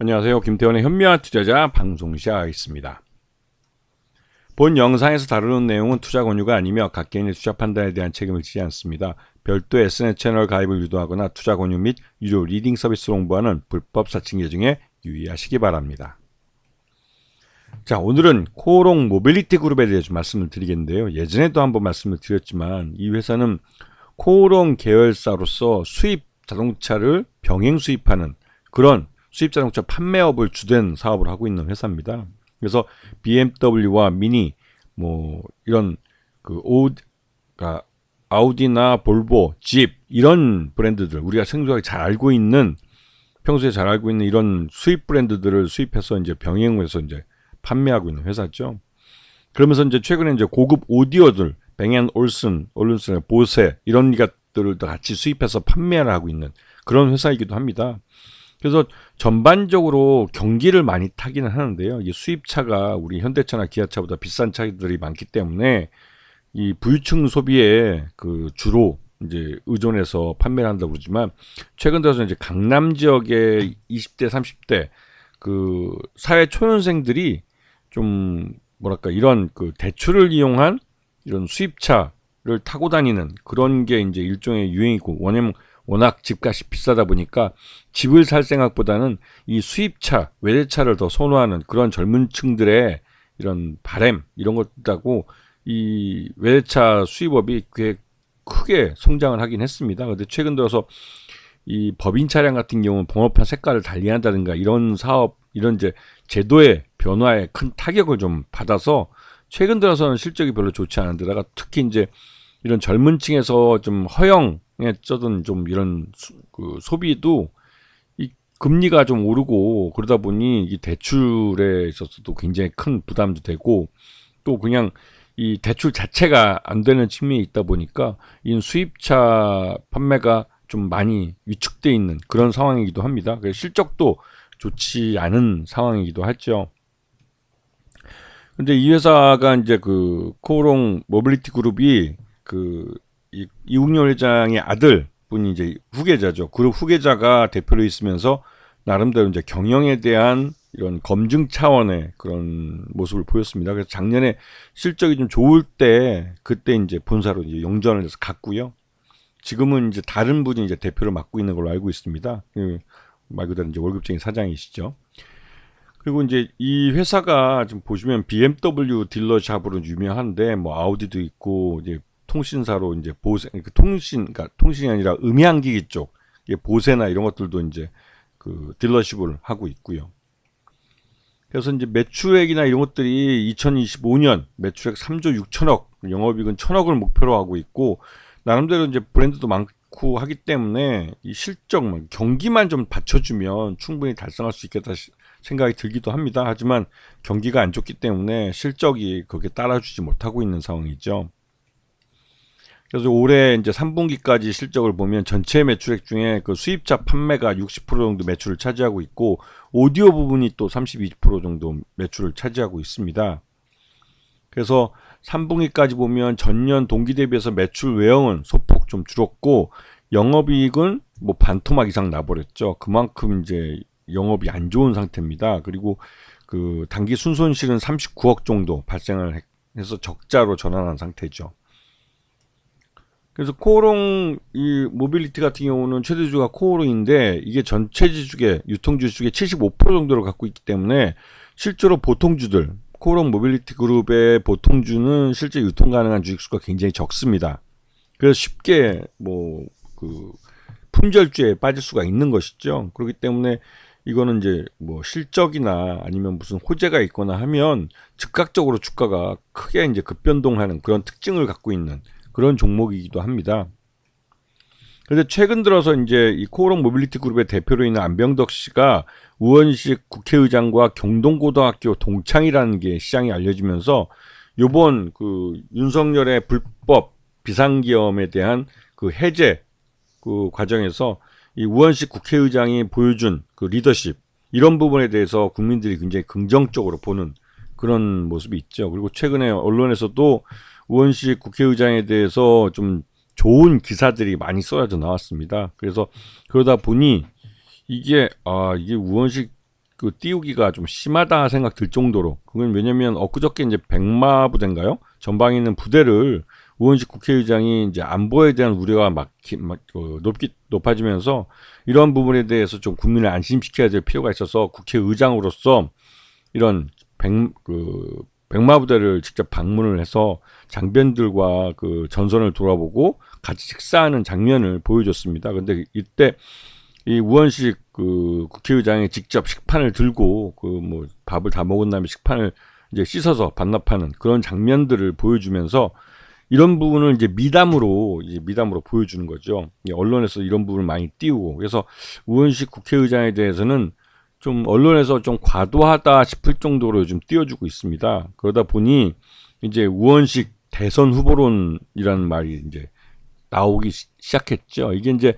안녕하세요. 김태원의 현명한 투자자 방송 시작하겠습니다. 본 영상에서 다루는 내용은 투자 권유가 아니며 각 개인의 투자 판단에 대한 책임을 지지 않습니다. 별도 SNS 채널 가입을 유도하거나 투자 권유 및 유료 리딩 서비스를 홍보하는 불법 사칭 계정에 유의하시기 바랍니다. 자, 오늘은 코오롱 모빌리티 그룹에 대해 좀 말씀을 드리겠는데요. 예전에도 한번 말씀을 드렸지만 이 회사는 코오롱 계열사로서 수입 자동차를 병행 수입하는 그런 수입 자동차 판매업을 주된 사업을 하고 있는 회사입니다. 그래서 BMW와 미니 이런 아우디나 볼보, 집 이런 브랜드들 우리가 생소하게 잘 알고 있는 평소에 잘 알고 있는 이런 수입 브랜드들을 수입해서 이제 병행해서 이제 판매하고 있는 회사죠. 그러면서 이제 최근에 이제 고급 오디오들 뱅앤올슨의 보세 이런 것들을 같이 수입해서 판매를 하고 있는 그런 회사이기도 합니다. 그래서 전반적으로 경기를 많이 타기는 하는데요. 이 수입차가 우리 현대차나 기아차보다 비싼 차들이 많기 때문에 이 부유층 소비에 주로 이제 의존해서 판매를 한다고 그러지만 최근 들어서 이제 강남 지역의 20대, 30대 사회 초년생들이 좀 이런 대출을 이용한 이런 수입차를 타고 다니는 그런 게 이제 일종의 유행이고 워낙 집값이 비싸다 보니까 집을 살 생각보다는 이 수입차, 외제차를 더 선호하는 그런 젊은 층들의 이런 바램 이런 것하고 이 외제차 수입업이 꽤 크게 성장을 하긴 했습니다. 그런데 최근 들어서 이 법인 차량 같은 경우는 번호판 색깔을 달리한다든가 이런 사업, 이런 이제 제도의 변화에 큰 타격을 좀 받아서 최근 들어서는 실적이 별로 좋지 않은 데다가 특히 이제 이런 젊은 층에서 좀 허영에 쩌든 좀 이런 소비도 이 금리가 좀 오르고 그러다 보니 이 대출에 있어서도 굉장히 큰 부담도 되고 또 그냥 이 대출 자체가 안 되는 측면이 있다 보니까 이 수입차 판매가 좀 많이 위축돼 있는 그런 상황이기도 합니다. 그래서 실적도 좋지 않은 상황이기도 하죠. 근데 이 회사가 이제 코오롱 모빌리티 그룹이 이웅열 회장의 아들 분이 이제 후계자죠. 그룹 후계자가 대표로 있으면서 나름대로 이제 경영에 대한 이런 검증 차원의 그런 모습을 보였습니다. 그래서 작년에 실적이 좀 좋을 때 그때 이제 본사로 이제 영전을 해서 갔고요. 지금은 이제 다른 분이 이제 대표를 맡고 있는 걸로 알고 있습니다. 말 그대로 이제 월급쟁이 사장이시죠. 그리고 이제 이 회사가 지금 보시면 BMW 딜러샵으로 유명한데 아우디도 있고 이제 통신사로 이제 보세 통신이 아니라 음향기기 쪽 보세나 이런 것들도 이제 딜러십을 하고 있고요. 그래서 이제 매출액이나 이런 것들이 2025년 매출액 3조 6천억, 영업이익은 1,000억을 목표로 하고 있고 나름대로 이제 브랜드도 많고 하기 때문에 이 실적 경기만 좀 받쳐주면 충분히 달성할 수 있겠다 생각이 들기도 합니다. 하지만 경기가 안 좋기 때문에 실적이 그렇게 따라주지 못하고 있는 상황이죠. 그래서 올해 이제 3분기까지 실적을 보면 전체 매출액 중에 수입차 판매가 60% 정도 매출을 차지하고 있고 오디오 부분이 또 32% 정도 매출을 차지하고 있습니다. 그래서 3분기까지 보면 전년 동기 대비해서 매출 외형은 소폭 좀 줄었고 영업이익은 반토막 이상 나버렸죠. 그만큼 이제 영업이 안 좋은 상태입니다. 그리고 단기 순손실은 39억 정도 발생을 해서 적자로 전환한 상태죠. 그래서 코오롱 이 모빌리티 같은 경우는 최대주가 코오롱인데 이게 전체 지수의 유통주식의 75% 정도를 갖고 있기 때문에 실제로 보통주들 코오롱 모빌리티 그룹의 보통주는 실제 유통 가능한 주식수가 굉장히 적습니다. 그래서 쉽게 품절주에 빠질 수가 있는 것이죠. 그렇기 때문에 이거는 이제 실적이나 아니면 무슨 호재가 있거나 하면 즉각적으로 주가가 크게 이제 급변동하는 그런 특징을 갖고 있는 그런 종목이기도 합니다. 그런데 최근 들어서 이제 이 코오롱 모빌리티 그룹의 대표로 있는 안병덕 씨가 우원식 국회의장과 경동고등학교 동창이라는 게 시장에 알려지면서 요번 윤석열의 불법 비상계엄에 대한 해제 과정에서 이 우원식 국회의장이 보여준 리더십 이런 부분에 대해서 국민들이 굉장히 긍정적으로 보는 그런 모습이 있죠. 그리고 최근에 언론에서도 우원식 국회의장에 대해서 좀 좋은 기사들이 많이 쏟아져 나왔습니다. 그래서 그러다 보니 이게 우원식 그 띄우기가 좀 심하다 생각 들 정도로. 그건 왜냐면 엊그저께 이제 백마부대인가요? 전방에 있는 부대를 우원식 국회의장이 이제 안보에 대한 우려가 높아지면서 이런 부분에 대해서 좀 국민을 안심시켜야 될 필요가 있어서 국회의장으로서 이런 백마부대를 직접 방문을 해서 장병들과 그 전선을 돌아보고 같이 식사하는 장면을 보여줬습니다. 근데 이때 이 우원식 그 국회의장이 직접 식판을 들고 그 뭐 밥을 다 먹은 다음에 식판을 이제 씻어서 반납하는 그런 장면들을 보여주면서 이런 부분을 이제 미담으로 보여주는 거죠. 언론에서 이런 부분을 많이 띄우고, 그래서 우원식 국회의장에 대해서는 좀 언론에서 좀 과도하다 싶을 정도로 요즘 띄워주고 있습니다. 그러다 보니 이제 우원식 대선 후보론이라는 말이 이제 나오기 시작했죠. 이게 이제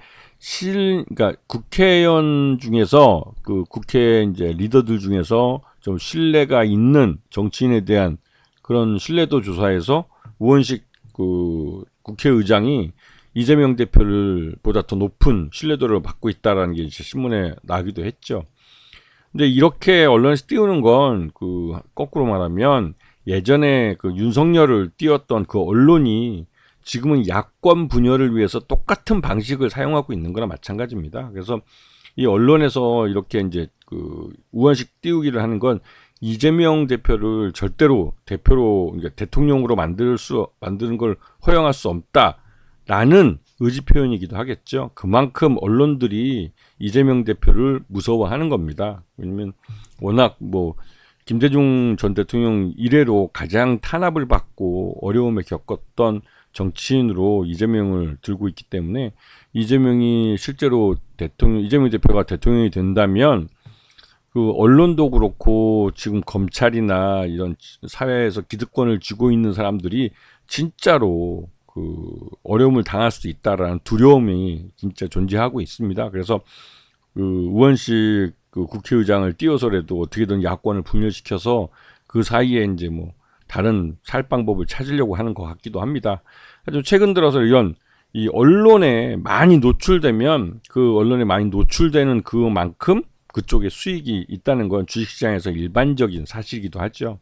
그러니까 국회의원 중에서 그 국회 이제 리더들 중에서 좀 신뢰가 있는 정치인에 대한 그런 신뢰도 조사에서 우원식 그 국회의장이 이재명 대표를 보다 더 높은 신뢰도를 받고 있다라는 게 이제 신문에 나기도 했죠. 근데 이렇게 언론에서 띄우는 건 그 거꾸로 말하면 예전에 그 윤석열을 띄웠던 그 언론이 지금은 야권 분열을 위해서 똑같은 방식을 사용하고 있는 거나 마찬가지입니다. 그래서 이 언론에서 이렇게 이제 그 우원식 띄우기를 하는 건 이재명 대표를 절대로 대표로, 그러니까 대통령으로 만드는 걸 허용할 수 없다라는 의지 표현이기도 하겠죠. 그만큼 언론들이 이재명 대표를 무서워하는 겁니다. 왜냐면 워낙 뭐 김대중 전 대통령 이래로 가장 탄압을 받고 어려움을 겪었던 정치인으로 이재명을 들고 있기 때문에 이재명 대표가 대통령이 된다면 그 언론도 그렇고 지금 검찰이나 이런 사회에서 기득권을 쥐고 있는 사람들이 진짜로 그 어려움을 당할 수 있다라는 두려움이 진짜 존재하고 있습니다. 그래서 그 우원식 그 국회의장을 띄워서라도 어떻게든 야권을 분열시켜서 그 사이에 이제 뭐 다른 살 방법을 찾으려고 하는 것 같기도 합니다. 아주 최근 들어서 이 언론에 많이 노출되면 그 언론에 많이 노출되는 그만큼 그쪽에 수익이 있다는 건 주식시장에서 일반적인 사실이기도 하죠.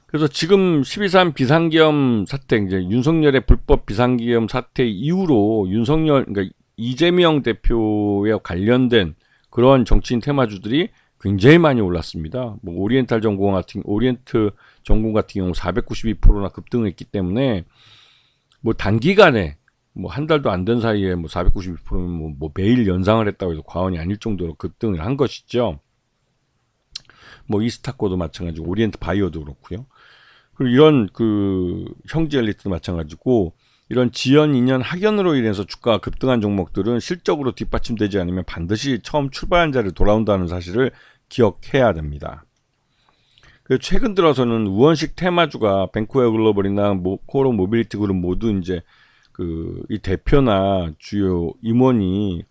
그래서 지금 12.3 비상계엄 사태, 이제 윤석열의 불법 비상계엄 사태 이후로 그러니까 이재명 대표에 관련된 그런 정치인 테마주들이 굉장히 많이 올랐습니다. 뭐 오리엔트 전공 같은 경우 492%나 급등했기 때문에 뭐 단기간에 뭐 한 달도 안 된 사이에 뭐 492%면 뭐 매일 연상을 했다고 해서 과언이 아닐 정도로 급등을 한 것이죠. 뭐 이스타코도 마찬가지고 오리엔트 바이오도 그렇고요. 그리고 이런 그 형제 엘리트도 마찬가지고 이런 지연, 인연, 학연으로 인해서 주가가 급등한 종목들은 실적으로 뒷받침되지 않으면 반드시 처음 출발한 자리로 돌아온다는 사실을 기억해야 됩니다. 그래서 최근 들어서는 우원식 테마주가 뱅크웨어 글로벌이나 코오롱 모빌리티 그룹 모두 이제 이 대표나 주요 임원이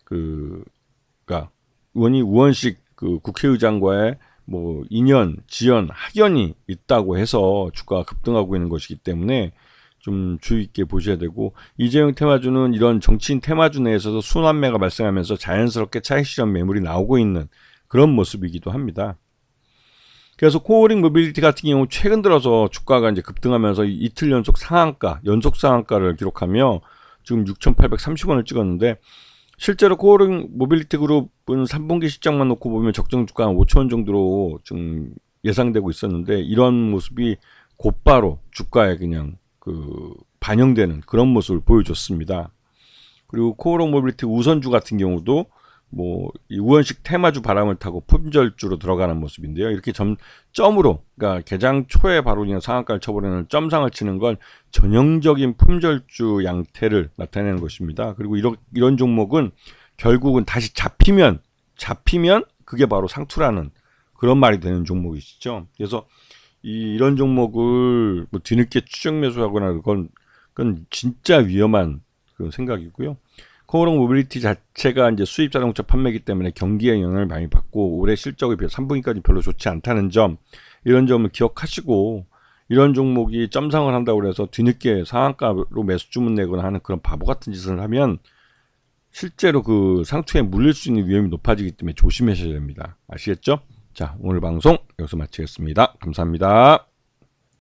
그러니까 우원식 그 국회의장과의 뭐 인연, 지연, 학연이 있다고 해서 주가가 급등하고 있는 것이기 때문에 좀 주의 있게 보셔야 되고, 이재용 테마주는 이런 정치인 테마주 내에서도 순환매가 발생하면서 자연스럽게 차익 실현 매물이 나오고 있는 그런 모습이기도 합니다. 그래서 코오링 모빌리티 같은 경우 최근 들어서 주가가 이제 급등하면서 이틀 연속 상한가를 기록하며 지금 6,830원을 찍었는데, 실제로 코오링 모빌리티 그룹은 3분기 실적만 놓고 보면 적정 주가가 5,000원 정도로 좀 예상되고 있었는데, 이런 모습이 곧바로 주가에 그냥 반영되는 그런 모습을 보여줬습니다. 그리고 코오롱 모빌리티 우선주 같은 경우도 뭐 이 우원식 테마주 바람을 타고 품절주로 들어가는 모습인데요. 이렇게 점으로, 그러니까 개장 초에 바로 그냥 상한가를 쳐버리는 점상을 치는 건 전형적인 품절주 양태를 나타내는 것입니다. 그리고 이런 종목은 결국은 다시 잡히면 그게 바로 상투라는 그런 말이 되는 종목이시죠. 그래서 이런 종목을 뭐 뒤늦게 추적 매수하거나 그건 진짜 위험한 그런 생각이고요. 코오롱 모빌리티 자체가 이제 수입 자동차 판매기 때문에 경기에 영향을 많이 받고 올해 실적이 3분기까지 별로 좋지 않다는 점, 이런 점을 기억하시고, 이런 종목이 점상을 한다고 해서 뒤늦게 상한가로 매수 주문 내거나 하는 그런 바보 같은 짓을 하면 실제로 그 상투에 물릴 수 있는 위험이 높아지기 때문에 조심하셔야 됩니다. 아시겠죠? 자, 오늘 방송 여기서 마치겠습니다. 감사합니다.